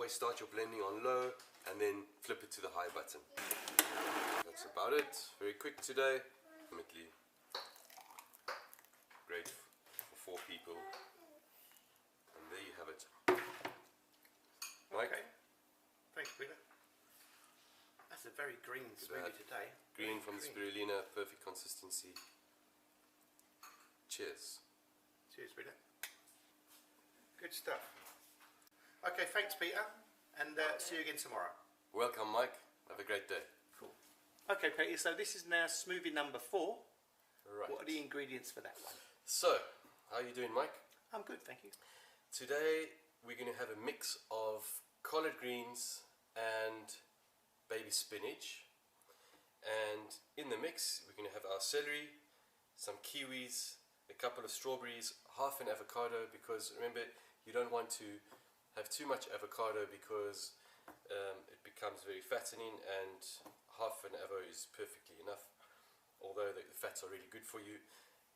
always start your blending on low and then flip it to the high button. That's about it. Very quick today. Ultimately great for 4 people. And there you have it. Mike? Okay. Thanks, Peter. That's a very green smoothie today. Green from the spirulina, perfect consistency. Cheers. Cheers, Peter. Good stuff. Okay, thanks, Peter, and see you again tomorrow. Welcome, Mike. Have a great day. Cool. Okay, Peter, so this is now smoothie number 4. Right. What are the ingredients for that one? So, how are you doing, Mike? I'm good, thank you. Today we're going to have a mix of collard greens and baby spinach, and in the mix we're going to have our celery, some kiwis, a couple of strawberries, half an avocado, because remember you don't want to have too much avocado because it becomes very fattening, and half an avo is perfectly enough, although the fats are really good for you.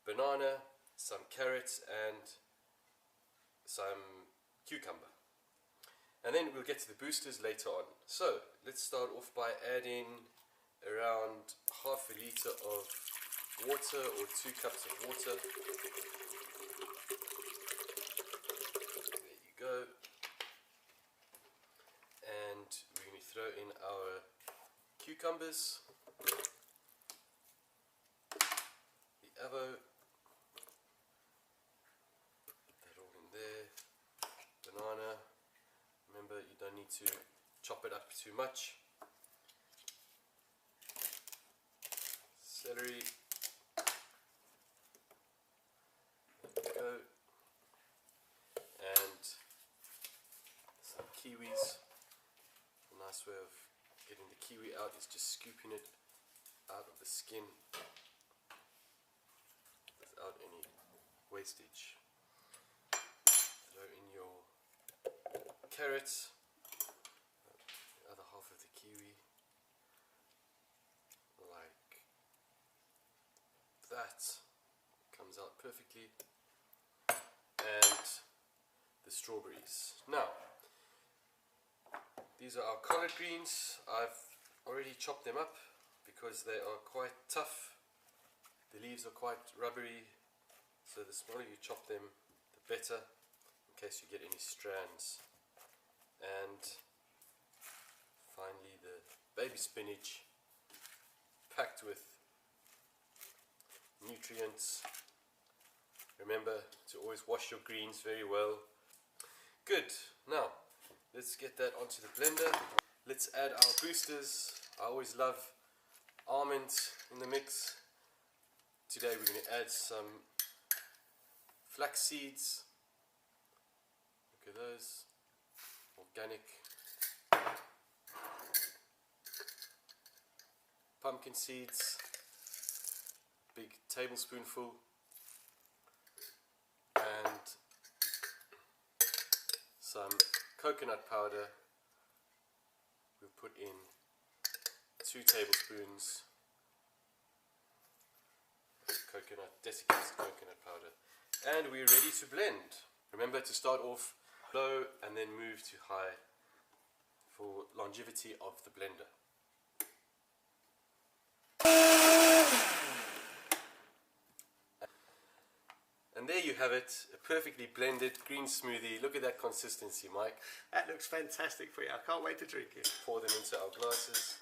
Banana, some carrots and some cucumber. And then we'll get to the boosters later on. So let's start off by adding around half a litre of water, or 2 cups of water. There you go. And we're going to throw in our cucumbers, the avo, put that all in there, banana. Remember, you don't need to chop it up too much. Celery. There we go. And some kiwis. A nice way of getting the kiwi out is just scooping it out of the skin without any wastage. Throw in your carrots, the other half of the kiwi, like that, comes out perfectly, and the strawberries. Now, these are our collard greens. I've already chopped them up because they are quite tough. The leaves are quite rubbery, so the smaller you chop them, the better, in case you get any strands. And finally the baby spinach, packed with nutrients. Remember to always wash your greens very well. Good. Now let's get that onto the blender. Let's add our boosters. I always love almonds in the mix. Today we're going to add some flax seeds. Look at those. Organic. Pumpkin seeds, big tablespoonful, and some coconut powder. We'll put in 2 tablespoons desiccated coconut powder, and we're ready to blend. Remember to start off low and then move to high for longevity of the blender. And there you have it, a perfectly blended green smoothie. Look at that consistency, Mike. That looks fantastic for you. I can't wait to drink it. Pour them into our glasses.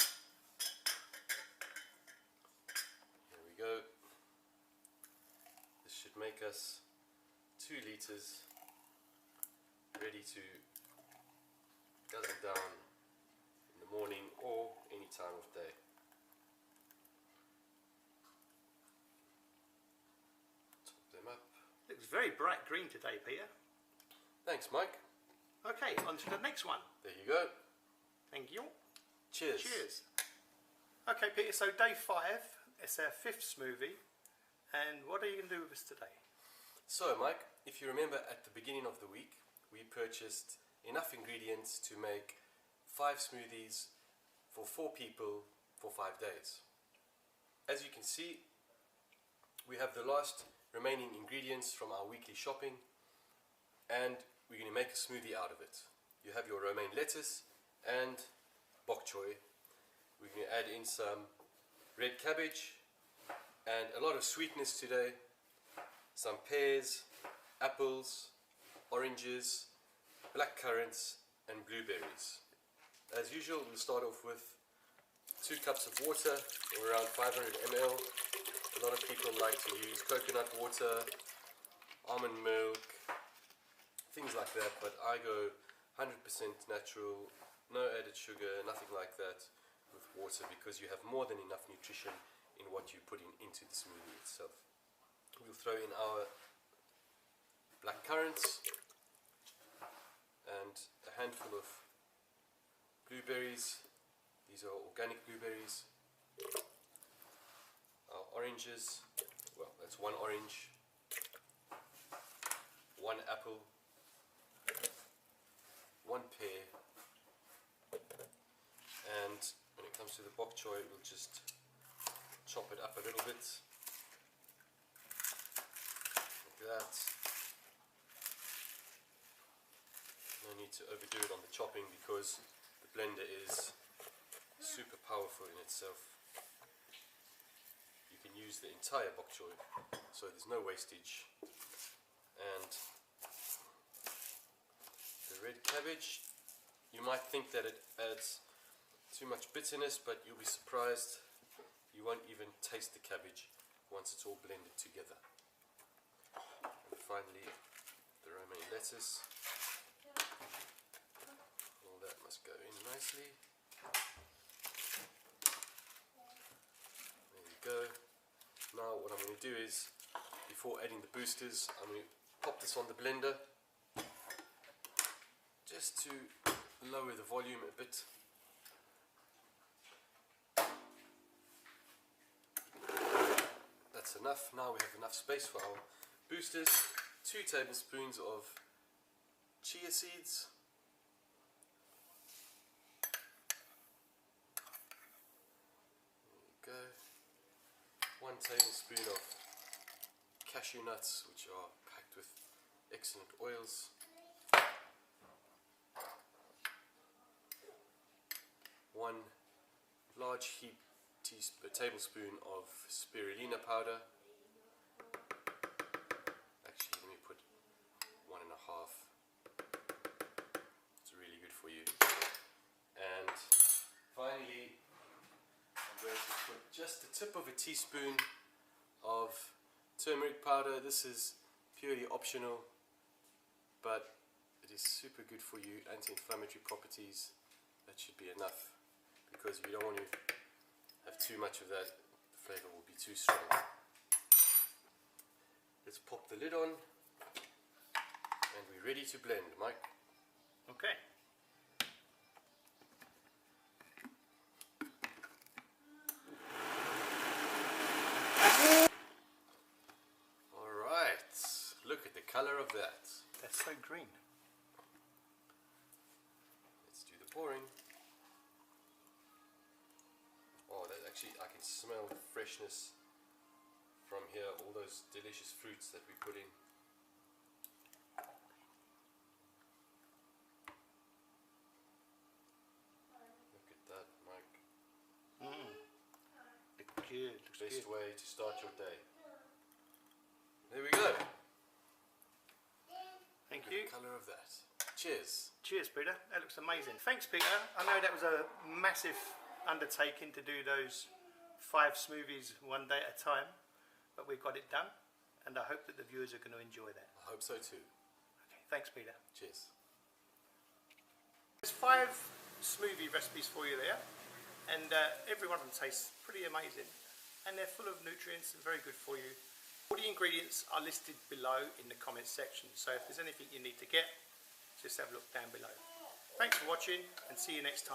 Here we go. This should make us 2 litres, ready to guzzle down in the morning or any time of day. Top them up. Looks very bright green today, Peter. Thanks, Mike. Okay, on to the next one. There you go. Thank you. Cheers. Cheers. Okay, Peter, so day 5, it's our 5th smoothie. And what are you going to do with us today? So, Mike, if you remember at the beginning of the week, we purchased enough ingredients to make 5 smoothies for 4 people for 5 days. As you can see, we have the last remaining ingredients from our weekly shopping, and we're going to make a smoothie out of it. you have your romaine lettuce and bok choy. We're going to add in some red cabbage and a lot of sweetness today. Some pears, apples, oranges, black currants and blueberries. As usual, we'll start off with 2 cups of water, or around 500 ml. A lot of people like to use coconut water, almond milk, things like that, but I go 100% natural, no added sugar, nothing like that with water, because you have more than enough nutrition in what you're putting into the smoothie itself. We'll throw in our black currants and a handful of blueberries. These are organic blueberries. Our oranges, well, that's 1 orange, 1 apple, 1 pear, and when it comes to the bok choy, we'll just chop it up a little bit, like that. No need to overdo it on the chopping because the blender is super powerful in itself. You can use the entire bok choy, so there's no wastage. And the red cabbage, you might think that it adds too much bitterness, but you'll be surprised. You won't even taste the cabbage once it's all blended together. And finally, the romaine lettuce. All that must go in nicely. There you go. Now what I'm going to do is, before adding the boosters, I'm going to pop this on the blender just to lower the volume a bit. That's enough. Now we have enough space for our boosters. 2 tablespoons of chia seeds. There you go. 1 tablespoon of cashew nuts, which are packed with excellent oils. 1 large tablespoon of spirulina powder. Actually, let me put 1.5. It's really good for you. And finally, I'm going to put just the tip of a teaspoon of turmeric powder. This is purely optional, but it is super good for you, anti-inflammatory properties. That should be enough, because if you don't want to have too much of that, the flavor will be too strong. Let's pop the lid on and we're ready to blend, Mike. Okay. Alright, look at the color of that. That's so green. Let's do the pouring. Oh, that actually, I can smell the freshness from here, all those delicious fruits that we put in. Look at that, Mike. Looks good. Looks Best good. way to start your day. There we go. Thank Look at you. the colour of that. Cheers. Cheers, Peter. That looks amazing. Thanks, Peter. I know that was a massive undertaking to do those 5 smoothies one day at a time, but we've got it done, and I hope that the viewers are going to enjoy that. I hope so too. Okay, thanks, Peter. Cheers. There's 5 smoothie recipes for you there, and every one of them tastes pretty amazing, and they're full of nutrients and very good for you. All the ingredients are listed below in the comments section, so if there's anything you need to get, just have a look down below. Thanks for watching, and see you next time.